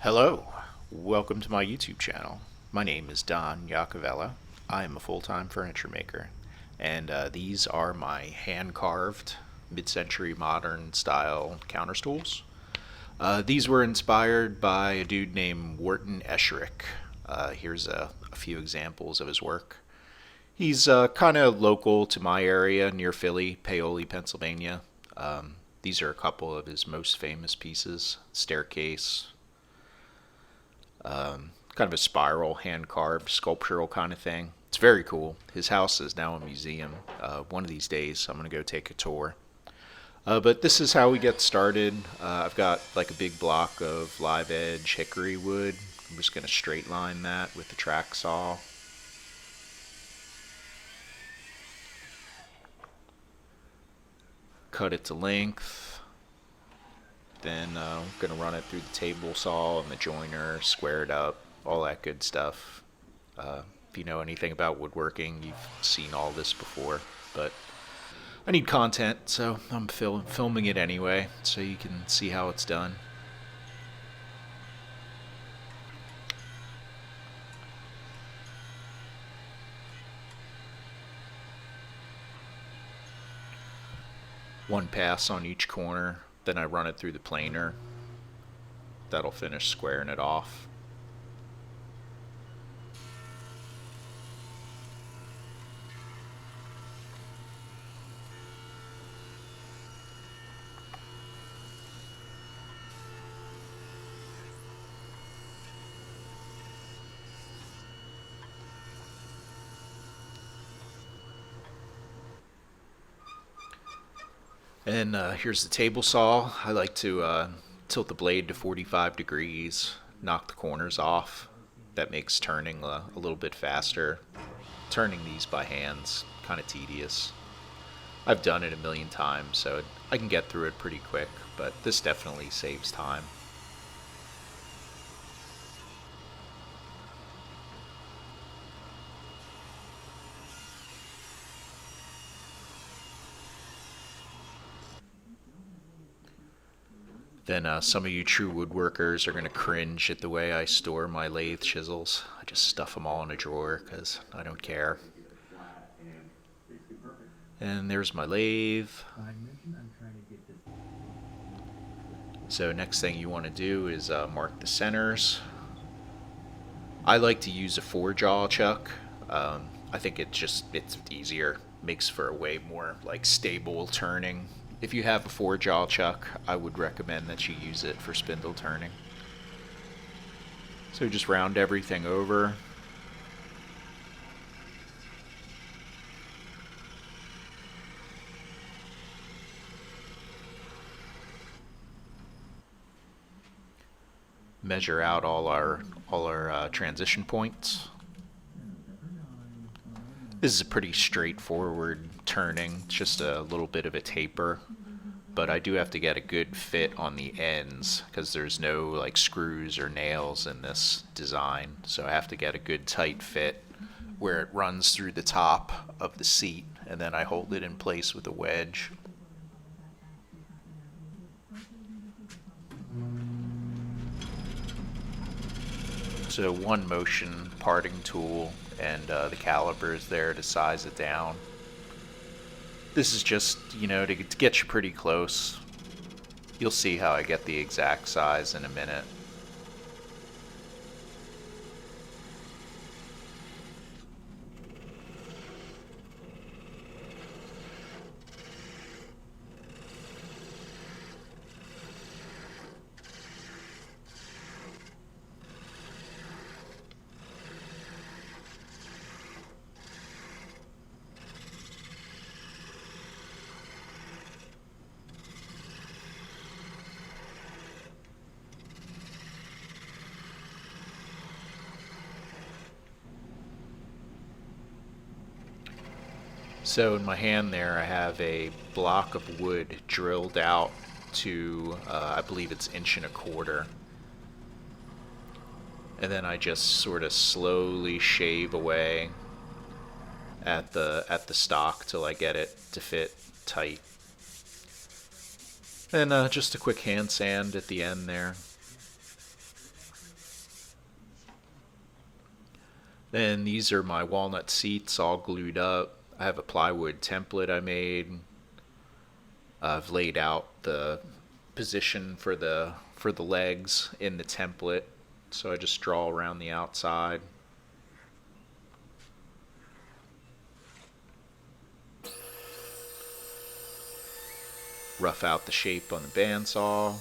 Hello, welcome to my YouTube channel. My name is Don Iacovella. I am a full-time furniture maker, and these are my hand-carved mid-century modern style counter stools. These were inspired by a dude named Wharton Esherick. Here's a few examples of his work. He's kind of local to my area near Philly, Paoli, Pennsylvania. These are a couple of his most famous pieces: staircase, kind of a spiral, hand carved, sculptural kind of thing. It's very cool. His house is now a museum. One of these days, I'm going to go take a tour. But this is how we get started. I've got like a big block of live edge hickory wood. I'm just going to straight line that with the track saw. Cut it to length. Then I'm going to run it through the table saw and the joiner, square it up, all that good stuff. If you know anything about woodworking, you've seen all this before. But I need content, so I'm filming it anyway, so you can see how it's done. One pass on each corner, then I run it through the planer. That'll finish squaring it off. And here's the table saw. I like to tilt the blade to 45 degrees, knock the corners off. That makes turning a little bit faster. Turning these by hand's kind of tedious. I've done it a million times, so I can get through it pretty quick, but this definitely saves time. Then some of you true woodworkers are going to cringe at the way I store my lathe chisels. I just stuff them all in a drawer because I don't care. And there's my lathe. So next thing you want to do is mark the centers. I like to use a 4-jaw chuck. I think it's easier. Makes for a way more like stable turning. If you have a 4-jaw chuck, I would recommend that you use it for spindle turning. So just round everything over. Measure out all our transition points. This is a pretty straightforward turning, just a little bit of a taper, but I do have to get a good fit on the ends because there's no like screws or nails in this design, so I have to get a good tight fit where it runs through the top of the seat, and then I hold it in place with a wedge. So one motion parting tool, and the caliper is there to size it down. This is just, to get you pretty close. You'll see how I get the exact size in a minute. So in my hand there I have a block of wood drilled out to, I believe it's 1.25 inches. And then I just sort of slowly shave away at the stock till I get it to fit tight. And just a quick hand sand at the end there. Then these are my walnut seats all glued up. I have a plywood template I made. I've laid out the position for the legs in the template. So I just draw around the outside. Rough out the shape on the bandsaw.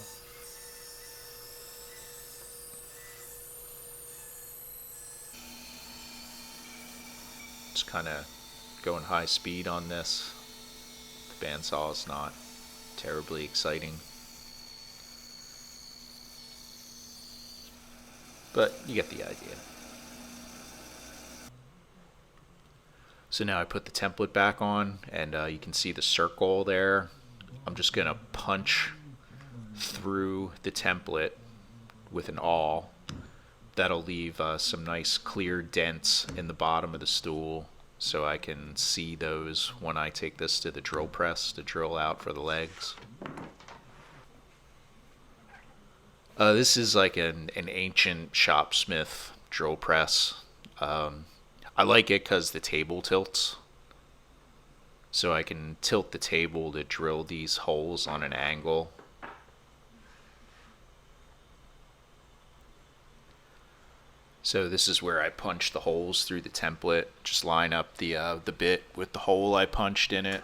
Just kind of going high speed on this. The bandsaw is not terribly exciting, but you get the idea. So now I put the template back on, and you can see the circle there. I'm just going to punch through the template with an awl. That'll leave some nice clear dents in the bottom of the stool, so I can see those when I take this to the drill press to drill out for the legs. This is like an ancient shopsmith drill press. I like it because the table tilts, so I can tilt the table to drill these holes on an angle. So this is where I punch the holes through the template. Just line up the bit with the hole I punched in it.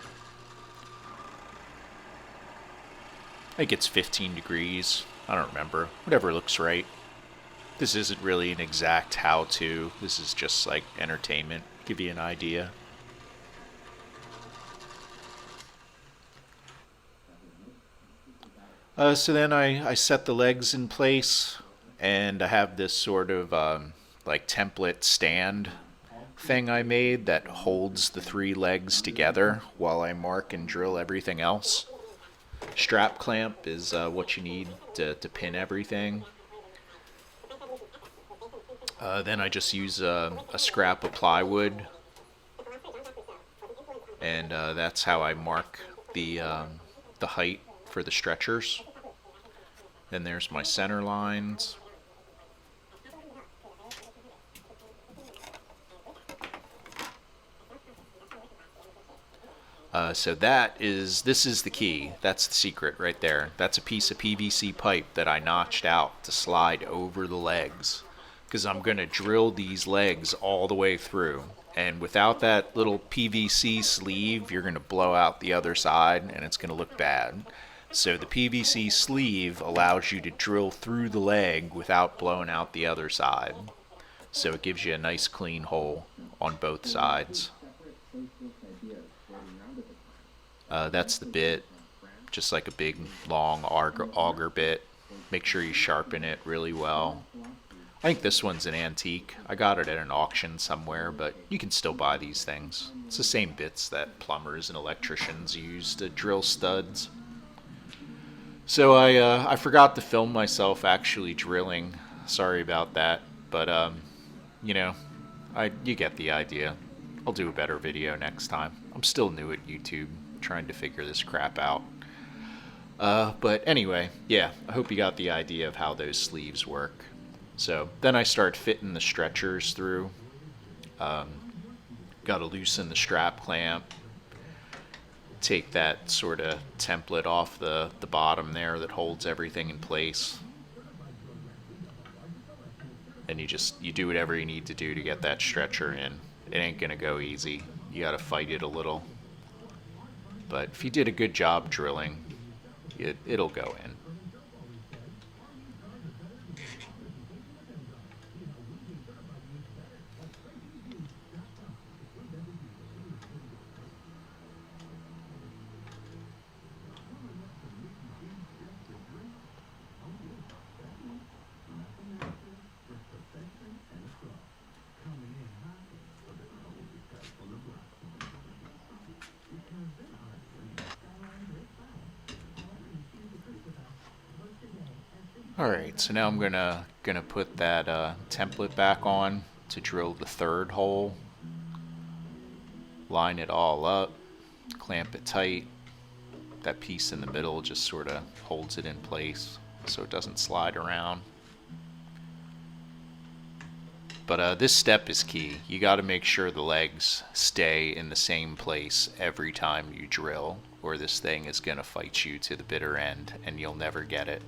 I think it's 15 degrees. I don't remember. Whatever looks right. This isn't really an exact how-to. This is just like entertainment. Give you an idea. So then I set the legs in place, and I have this sort of like template stand thing I made that holds the three legs together while I mark and drill everything else. Strap clamp is what you need to pin everything. Then I just use a scrap of plywood, and that's how I mark the height for the stretchers. Then there's my center lines. So this is the key. That's the secret right there. That's a piece of PVC pipe that I notched out to slide over the legs, because I'm going to drill these legs all the way through. And without that little PVC sleeve, you're going to blow out the other side, and it's going to look bad. So the PVC sleeve allows you to drill through the leg without blowing out the other side. So it gives you a nice clean hole on both sides. That's the bit, just like a big long auger bit. Make sure you sharpen it really well. I think this one's an antique. I got it at an auction somewhere, but you can still buy these things. It's the same bits that plumbers and electricians use to drill studs. So I forgot to film myself actually drilling. Sorry about that, but you know, you get the idea. I'll do a better video next time. I'm still new at YouTube, trying to figure this crap out. But anyway, yeah, I hope you got the idea of how those sleeves work. So then I start fitting the stretchers through. Got to loosen the strap clamp. Take that sort of template off the bottom there that holds everything in place. And you do whatever you need to do to get that stretcher in. It ain't gonna go easy. You gotta fight it a little. But if you did a good job drilling, it'll go in. Alright, so now I'm gonna put that template back on to drill the third hole. Line it all up, clamp it tight. That piece in the middle just sort of holds it in place so it doesn't slide around. But this step is key. You got to make sure the legs stay in the same place every time you drill, or this thing is going to fight you to the bitter end and you'll never get it.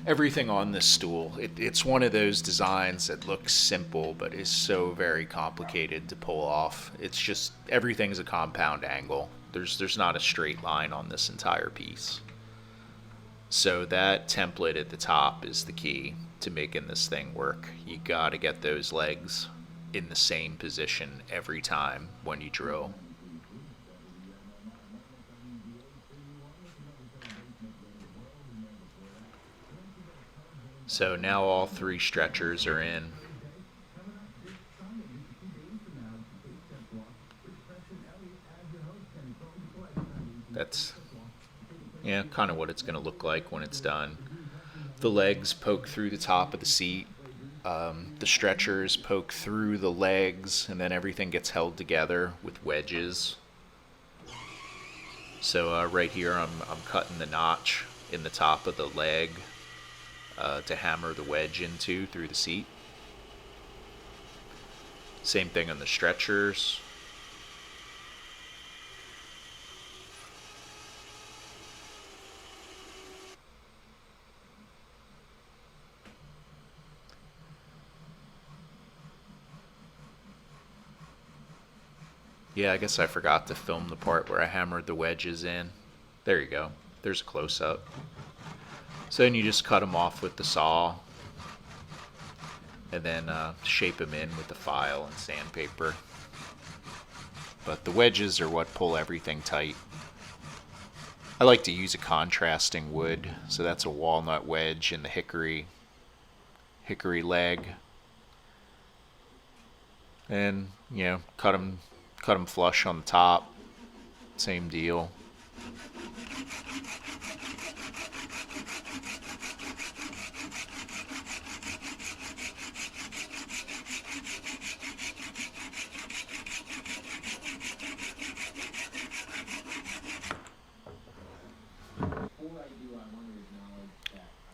Everything on this stool, it's one of those designs that looks simple but is so very complicated to pull off. It's just everything's a compound angle. There's not a straight line on this entire piece. So that template at the top is the key to making this thing work. You gotta get those legs in the same position every time when you drill. So now all 3 stretchers are in. That's kind of what it's going to look like when it's done. The legs poke through the top of the seat. The stretchers poke through the legs, and then everything gets held together with wedges. So right here I'm cutting the notch in the top of the leg to hammer the wedge into through the seat. Same thing on the stretchers. Yeah, I guess I forgot to film the part where I hammered the wedges in. There you go. There's a close-up. So then you just cut them off with the saw, and then shape them in with the file and sandpaper. But the wedges are what pull everything tight. I like to use a contrasting wood, so that's a walnut wedge in the hickory leg. And, cut them flush on the top. Same deal.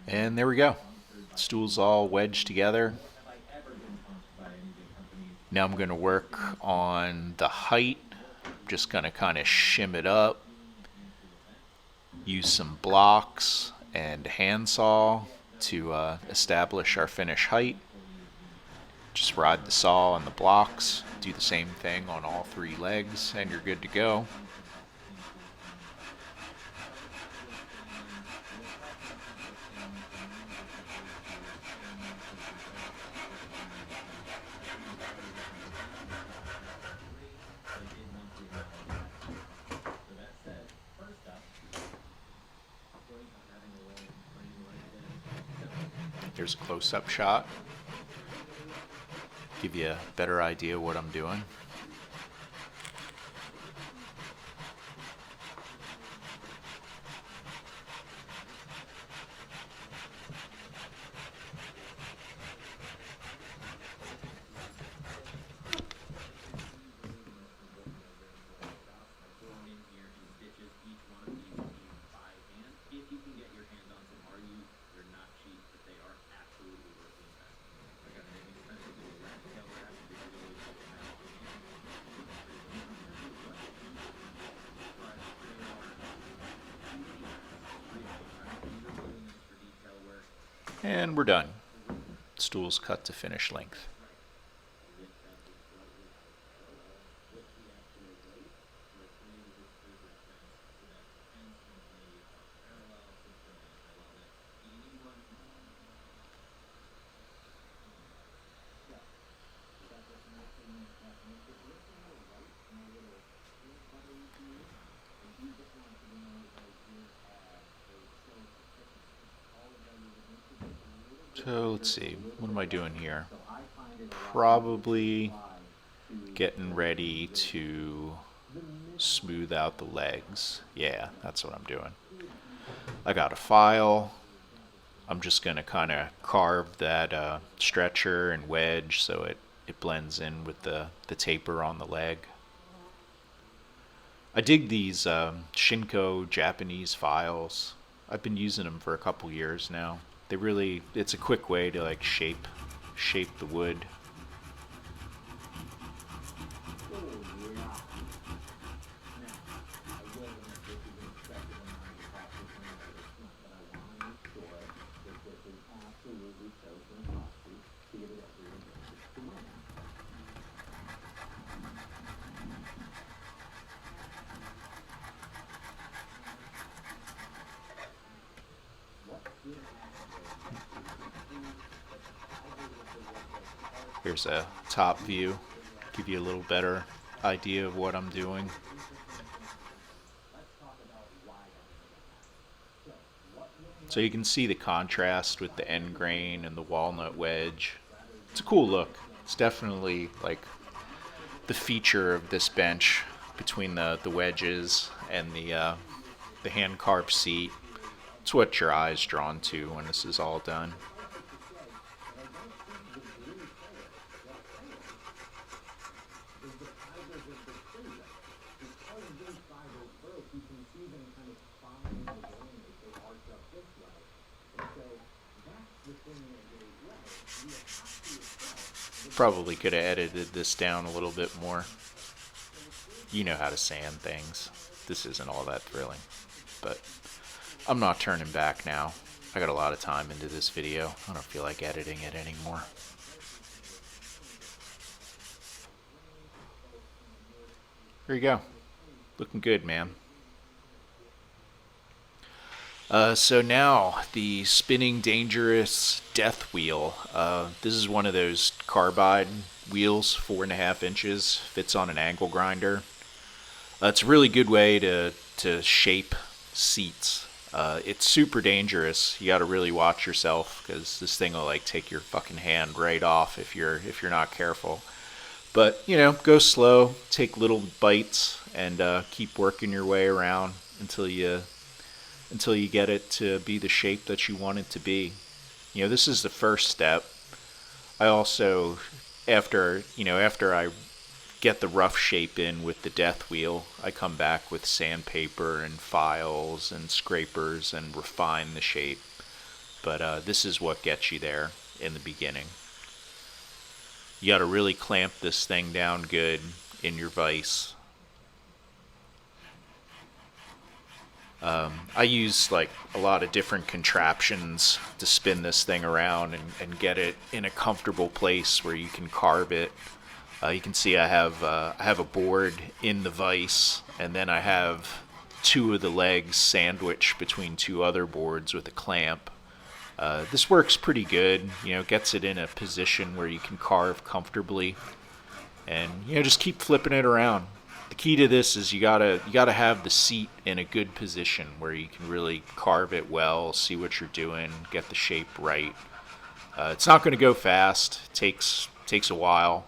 And there we go. Stool's all wedged together. Now I'm going to work on the height. Just going to kind of shim it up. Use some blocks and handsaw to establish our finish height. Just ride the saw on the blocks. Do the same thing on all 3 legs and you're good to go. Here's a close-up shot. Give you a better idea what I'm doing. And we're done. Stool's cut to finish length. So let's see, what am I doing here? Probably getting ready to smooth out the legs. Yeah, that's what I'm doing. I got a file. I'm just going to kind of carve that stretcher and wedge so it blends in with the taper on the leg. I dig these Shinko Japanese files. I've been using them for a couple years now. It's a quick way to like shape the wood Here's a top view, give you a little better idea of what I'm doing. So you can see the contrast with the end grain and the walnut wedge. It's a cool look. It's definitely like the feature of this bench between the wedges and the hand carved seat. It's what your eye's drawn to when this is all done. Probably could have edited this down a little bit more. You know how to sand things. This isn't all that thrilling, but I'm not turning back now. I got a lot of time into this video. I don't feel like editing it anymore. There you go. Looking good, man. So now, the spinning dangerous death wheel. This is one of those carbide wheels, 4.5 inches, fits on an angle grinder. It's a really good way to shape seats. It's super dangerous. You got to really watch yourself because this thing will like take your fucking hand right off if you're not careful. But you know, go slow, take little bites, and keep working your way around until you get it to be the shape that you want it to be. You know, this is the first step. I also, after I get the rough shape in with the death wheel, I come back with sandpaper and files and scrapers and refine the shape. But this is what gets you there in the beginning. You got to really clamp this thing down good in your vise. I use like a lot of different contraptions to spin this thing around and get it in a comfortable place where you can carve it. You can see I have a board in the vise, and then I have 2 of the legs sandwiched between 2 other boards with a clamp. This works pretty good. You know, gets it in a position where you can carve comfortably, and you know, just keep flipping it around. The key to this is you gotta have the seat in a good position where you can really carve it well, see what you're doing, get the shape right. It's not going to go fast. It takes a while.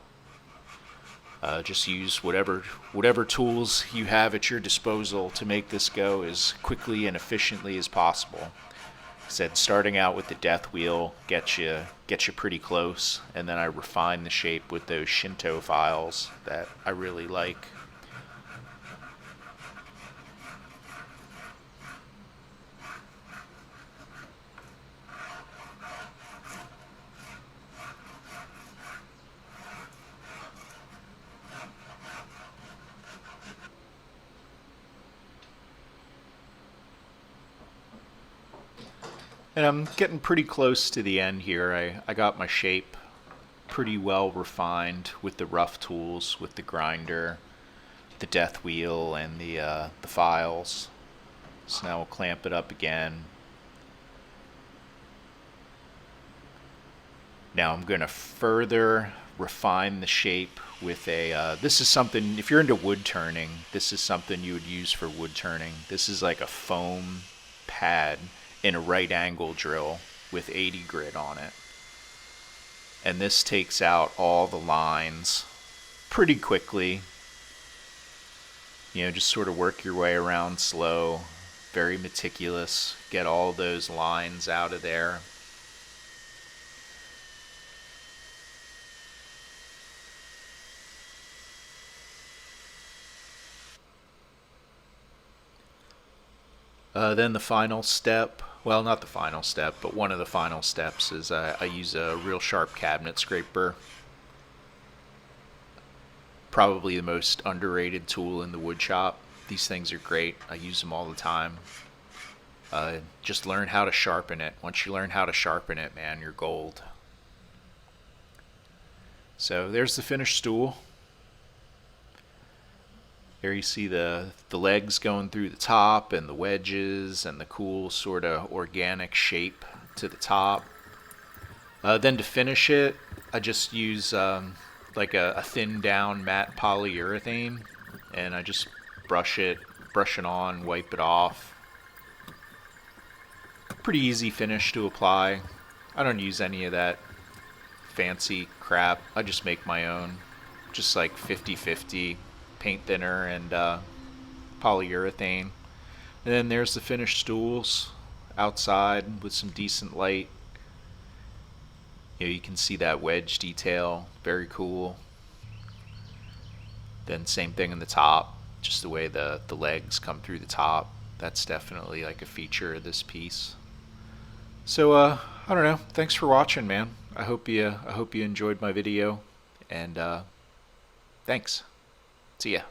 Just use whatever tools you have at your disposal to make this go as quickly and efficiently as possible. Like I said, starting out with the death wheel gets you pretty close, and then I refine the shape with those Shinto files that I really like. And I'm getting pretty close to the end here. I got my shape pretty well refined with the rough tools, with the grinder, the death wheel, and the files. So now we'll clamp it up again. Now I'm going to further refine the shape with this is something, if you're into wood turning, this is something you would use for wood turning. This is like a foam pad in a right angle drill with 80 grit on it. And this takes out all the lines pretty quickly. You know, just sort of work your way around slow, very meticulous, get all those lines out of there. Then the final step, well, not the final step, but one of the final steps is I use a real sharp cabinet scraper. Probably the most underrated tool in the wood shop. These things are great. I use them all the time. Just learn how to sharpen it. Once you learn how to sharpen it, man, you're gold. So there's the finished stool. There you see the legs going through the top and the wedges and the cool sort of organic shape to the top. Then to finish it, I just use like a thin down matte polyurethane, and I just brush it on, wipe it off. Pretty easy finish to apply. I don't use any of that fancy crap. I just make my own, just like 50-50 paint thinner and polyurethane. And then there's the finished stools outside with some decent light. You can see that wedge detail, very cool. Then same thing in the top, just the way the legs come through the top. That's definitely like a feature of this piece. So I don't know. Thanks for watching, man. I hope you enjoyed my video, and thanks. See ya.